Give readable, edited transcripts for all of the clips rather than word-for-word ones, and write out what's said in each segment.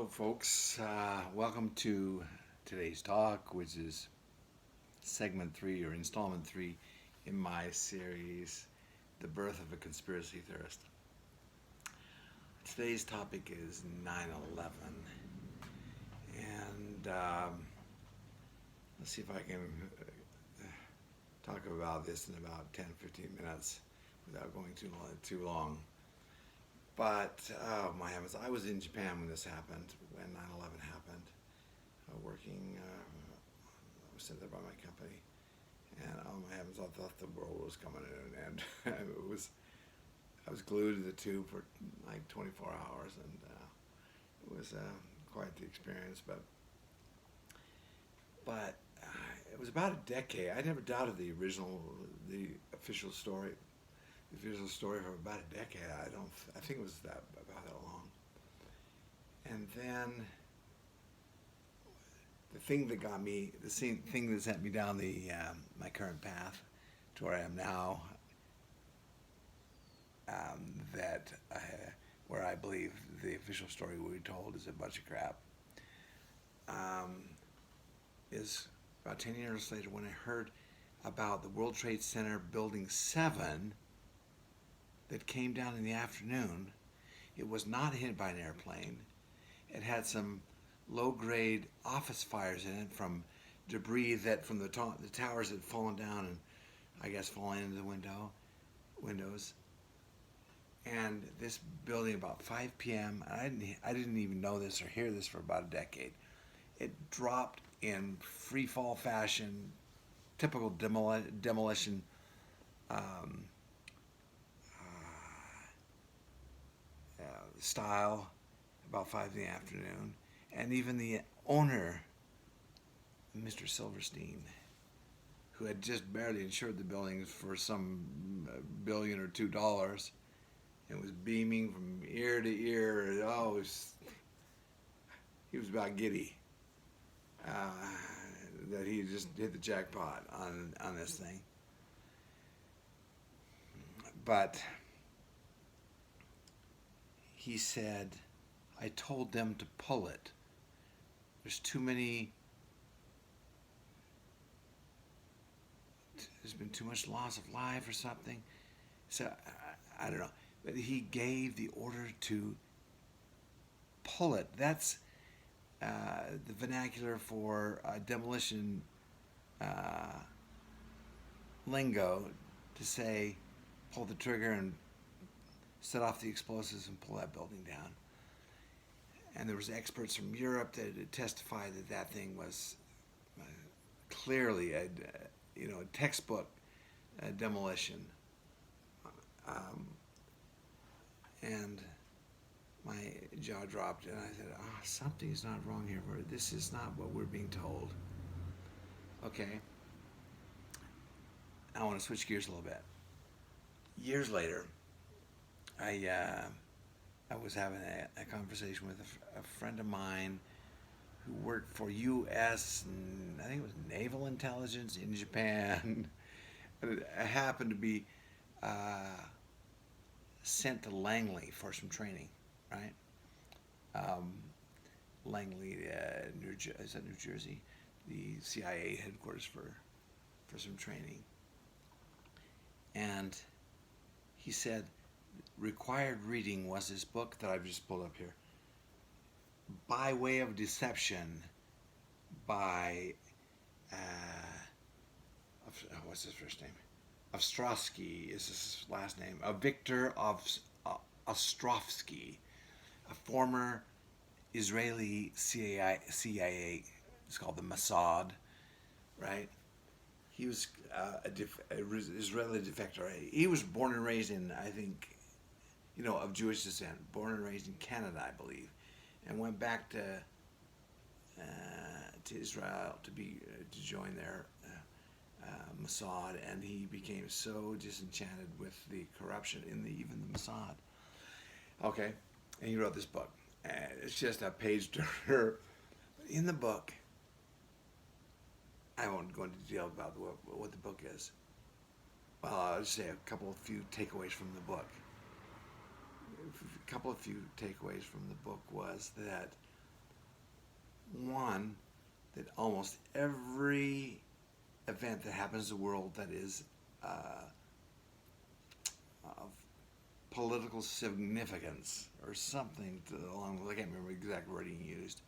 Hello, folks. Welcome to today's talk, which is segment three or installment three in my series, The Birth of a Conspiracy Theorist. Today's topic is 9/11. And let's see if I can talk about this in about 10, 15 minutes without going too long. But, oh my heavens, I was in Japan when this happened, when 9/11 happened, working, I was sent there by my company, and oh my heavens, I thought the world was coming to an end. I was glued to the tube for like 24 hours, and it was quite the experience, but it was about a decade. I never doubted the official story for about a decade. I think it was about that long. And then the thing that got me, thing that sent me down my current path to where I am now, that where I believe the official story we were told is a bunch of crap, is about 10 years later when I heard about the World Trade Center Building 7 that came down in the afternoon. It was not hit by an airplane. It had some low-grade office fires in it from debris that from the towers had fallen down and I guess fallen into the windows. And this building about 5 p.m. I didn't even know this or hear this for about a decade. It dropped in free fall fashion, typical demolition. Style about 5 in the afternoon, and even the owner, Mr. Silverstein, who had just barely insured the buildings for some $1 or $2 billion, and was beaming from ear to ear. Oh, he was about giddy that he just hit the jackpot on this thing. But he said, I told them to pull it. There's been too much loss of life or something. So, I don't know. But he gave the order to pull it. That's the vernacular for demolition lingo to say, pull the trigger and set off the explosives and pull that building down. And there was experts from Europe that testified that thing was clearly a textbook demolition. And my jaw dropped, and I said, something's not wrong here. This is not what we're being told. Okay. I want to switch gears a little bit. Years later, I was having a conversation with a friend of mine who worked for U.S. I think it was Naval Intelligence in Japan. It happened to be sent to Langley for some training, right? Langley, is that New Jersey? The CIA headquarters for some training. And he said, required reading was this book that I've just pulled up here, By Way of Deception, by what's his first name? Ostrovsky is his last name. Viktor Ostrovsky, a former Israeli CIA. It's called the Mossad, right? He was Israeli defector. He was born and raised in, I think, of Jewish descent, born and raised in Canada, I believe, and went back to Israel to join their Mossad, and he became so disenchanted with the corruption in even the Mossad. Okay, and he wrote this book. It's just a page turner. In the book, I won't go into detail about what the book is. Well, I'll just say a few takeaways from the book. A few takeaways from the book was that One, that almost every event that happens in the world that is of political significance or something along, I can't remember the exact wording he used.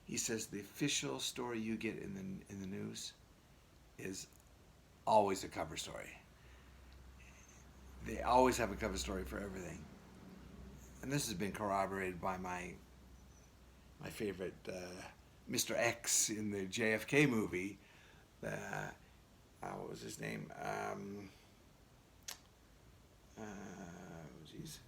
He says the official story you get in the news is always a cover story. They always have a cover story for everything, and this has been corroborated by my favorite Mr. X in the JFK movie. What was his name? Geez,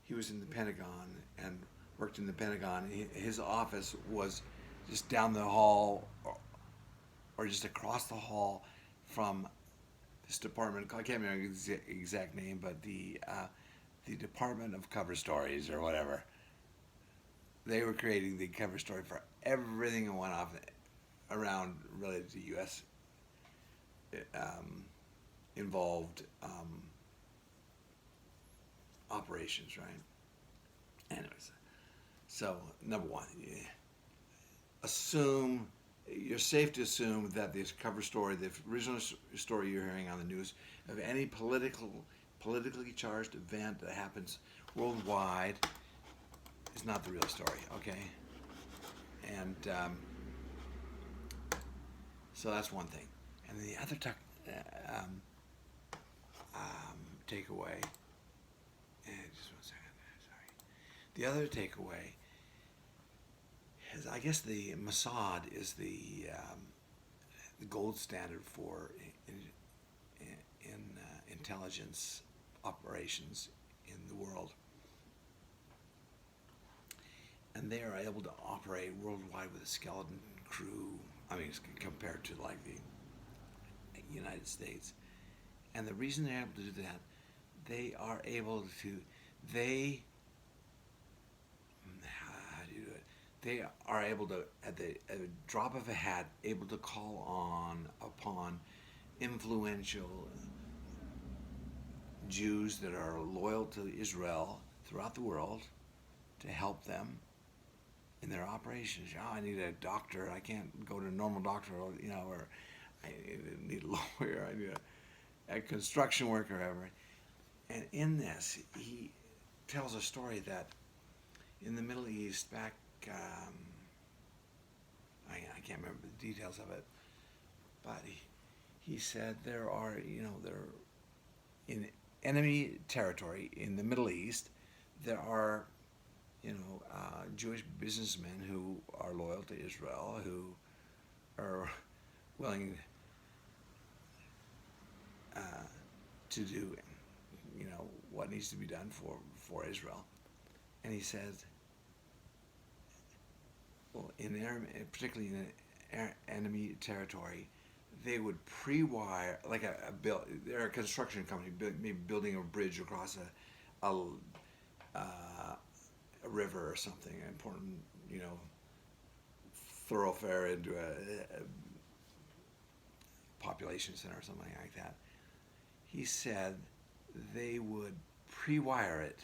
he was in the Pentagon and worked in the Pentagon. His office was just down the hall, or just across the hall from this department. I can't remember the exact name, but the Department of Cover Stories or whatever. They were creating the cover story for everything that went off around related to U.S. Involved operations, right? Anyways, so number one, you're safe to assume that this cover story, the original story you're hearing on the news of any politically charged event that happens worldwide, is not the real story, okay? And so that's one thing. And the other takeaway, just 1 second, sorry. The other takeaway is, I guess the Mossad is the gold standard for in intelligence operations in the world. And they are able to operate worldwide with a skeleton crew. I mean, compared to like the United States. And the reason they're able to do that, how do you do it? They are able to, at the drop of a hat, able to call upon influential Jews that are loyal to Israel throughout the world to help them in their operations. I need a doctor. I can't go to a normal doctor, or I need a lawyer. I need a construction worker, or whatever. And in this, he tells a story that in the Middle East, back, I can't remember the details of it, but he said there are in enemy territory in the Middle East, there are Jewish businessmen who are loyal to Israel, who are willing to do what needs to be done for Israel. And he says, well, particularly in enemy territory, they would pre-wire, like they're a construction company, maybe building a bridge across a river or something, an important, thoroughfare into a population center or something like that. He said they would pre-wire it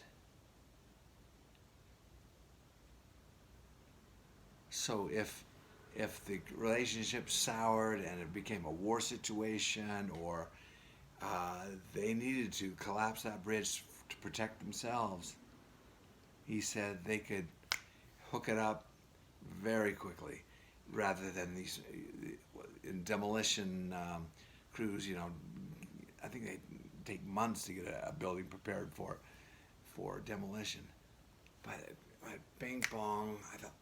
so if the relationship soured and it became a war situation, or they needed to collapse that bridge to protect themselves, he said they could hook it up very quickly, rather than these demolition crews. I think they take months to get a building prepared for demolition. But bing bong, I thought,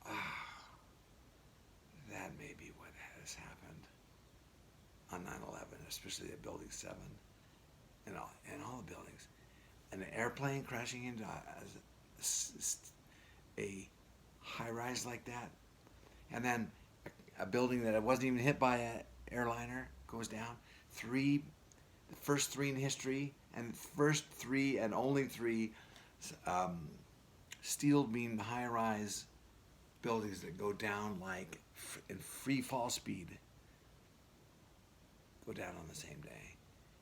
that may be what has happened on 9/11, especially at Building 7 and all the buildings. An airplane crashing into a high-rise like that, and then a building that wasn't even hit by an airliner goes down. The first three in history, and first three and only three steel beam high-rise buildings that go down like in free fall speed, go down on the same day.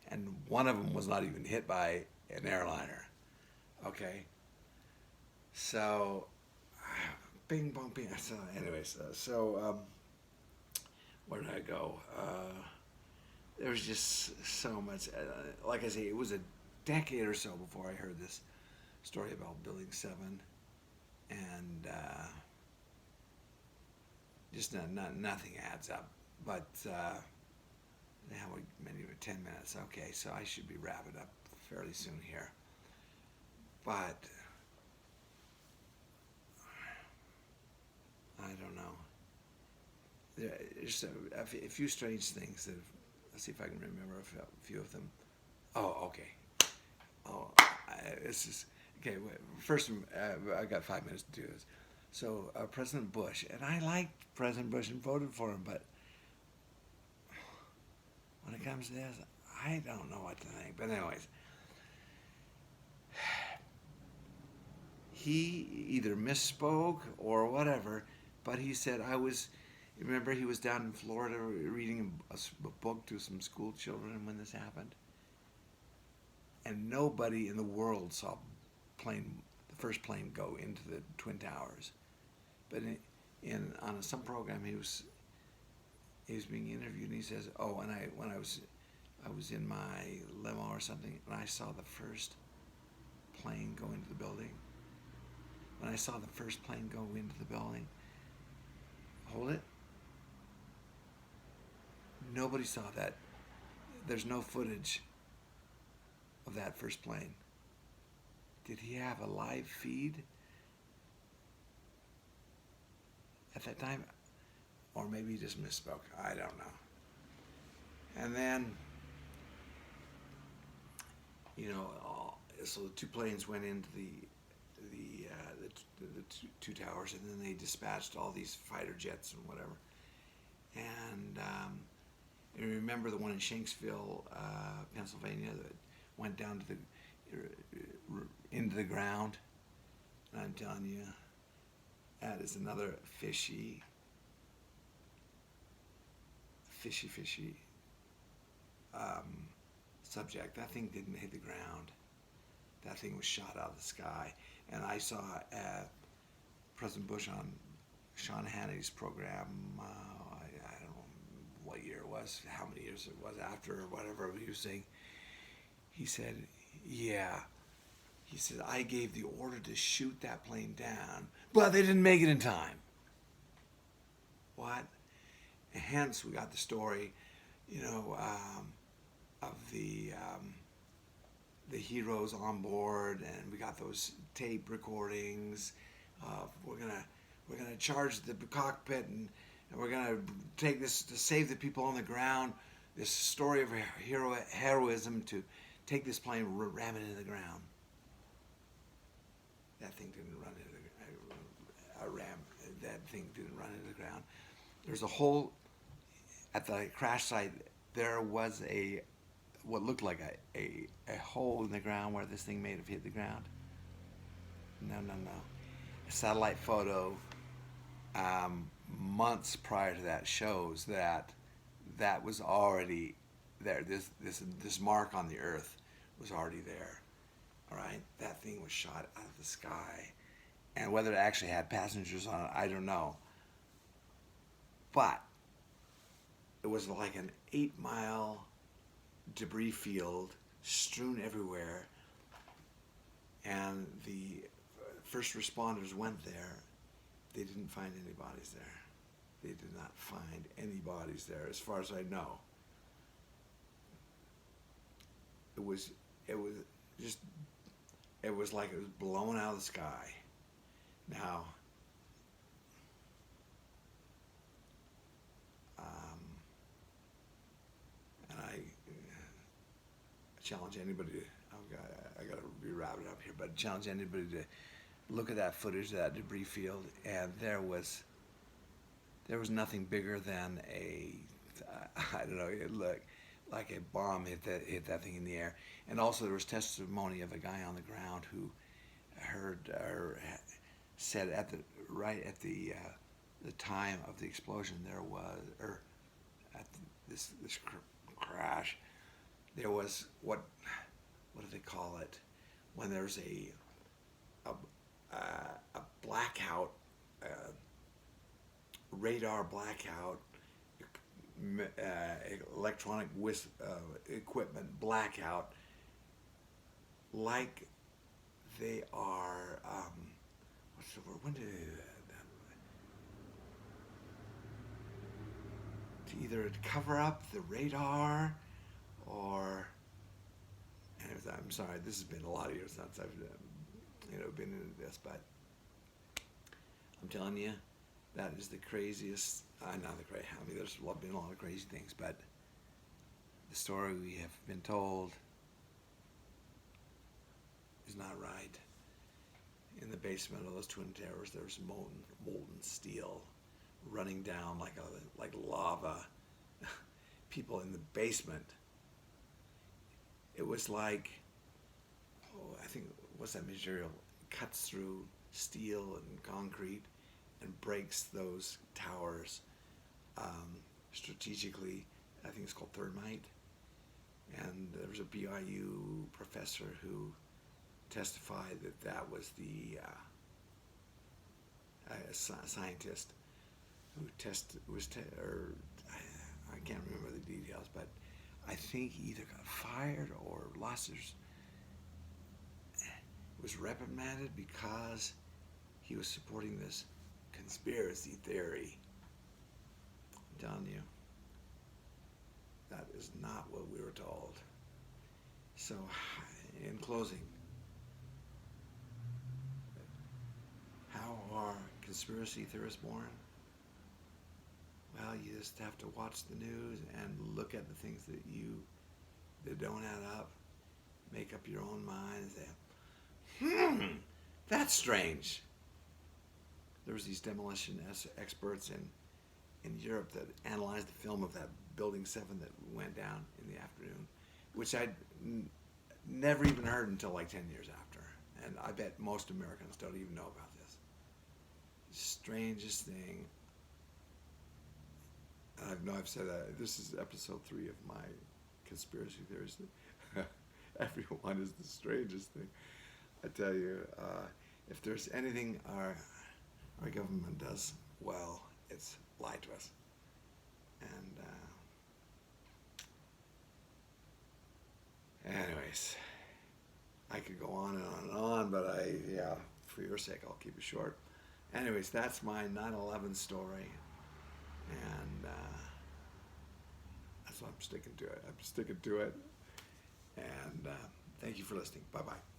And one of them was not even hit by an airliner. Okay? So, bing, bong, bing. So, anyways, where did I go? There was just so much. Like I say, it was a decade or so before I heard this story about Building 7, and just nothing adds up. But now we maybe 10 minutes. Okay, so I should be wrapping up fairly soon here. But I don't know. There's a few strange things that. Let's see if I can remember a few of them. Oh, okay. Oh, this is okay. First, I got 5 minutes to do this. So, President Bush, and I liked President Bush and voted for him, but when it comes to this, I don't know what to think. But anyways, he either misspoke or whatever, but he said remember he was down in Florida reading a book to some school children when this happened? And nobody in the world saw the first plane go into the Twin Towers. But on some program he was being interviewed, and he says, "Oh, and when I was in my limo or something, and I saw the first plane go into the building. When I saw the first plane go into the building, hold it. Nobody saw that. There's no footage of that first plane. Did he have a live feed at that time? Or maybe he just misspoke. I don't know. And then, so the two planes went into the two towers, and then they dispatched all these fighter jets and whatever. And you remember the one in Shanksville, Pennsylvania, that went down to into the ground? And I'm telling you, that is another fishy subject. That thing didn't hit the ground. That thing was shot out of the sky. And I saw President Bush on Sean Hannity's program. I don't know what year it was, how many years it was after, or whatever he was saying. He said, "Yeah." He said, "I gave the order to shoot that plane down, but they didn't make it in time." What? And hence, we got the story, of the heroes on board, and we got those tape recordings. We're gonna charge the cockpit, and we're gonna take this to save the people on the ground. This story of heroism to take this plane, ram it into the ground. That thing didn't run into That thing didn't run into the ground. There's a hole at the crash site. There was what looked like a hole in the ground where this thing may have hit the ground. No. A satellite photo months prior to that shows that was already there. This mark on the earth was already there. All right, that thing was shot out of the sky, and whether it actually had passengers on it, I don't know. But it was like an 8-mile debris field strewn everywhere, and the first responders went there. They didn't find any bodies there. They did not find any bodies there, as far as I know. It was like it was blown out of the sky. Now, and I challenge anybody to, I got to be wrapping up here, but challenge anybody to look at that footage of that debris field, and there was nothing bigger than I don't know, it looked like a bomb hit that thing in the air. And also there was testimony of a guy on the ground who heard or said at the time of the explosion there was, or at this crash, there was what do they call it when there's a blackout, radar blackout, electronic equipment blackout, like they are, what's the word? When did to either cover up the radar or, and I'm sorry, this has been a lot of years since I've been into this, but I'm telling you, that is the craziest. Not the crazy. I mean, there's been a lot of crazy things, but the story we have been told is not right. In the basement of those twin towers, there's molten steel running down like lava. People in the basement. It was like, I think, what's that material? It cuts through steel and concrete and breaks those towers strategically. I think it's called thermite. And there was a BYU professor who testified that was the scientist who I can't remember the details, but I think he either got fired or lost his, was reprimanded because he was supporting this conspiracy theory. I'm telling you, that is not what we were told. So, in closing, how are conspiracy theorists born? Well, you just have to watch the news and look at the things that don't add up, make up your own mind and say, that's strange. There was these demolition experts in Europe that analyzed the film of that Building 7 that went down in the afternoon, which I'd never even heard until like 10 years after. And I bet most Americans don't even know about this. Strangest thing. I know I've said that. This is episode 3 of my conspiracy theories. Everyone is the strangest thing. I tell you, if there's anything our government does well, it's lie to us. And anyways, I could go on and on and on, but for your sake, I'll keep it short. Anyways, that's my 9/11 story, and that's what I'm sticking to it. And thank you for listening. Bye-bye.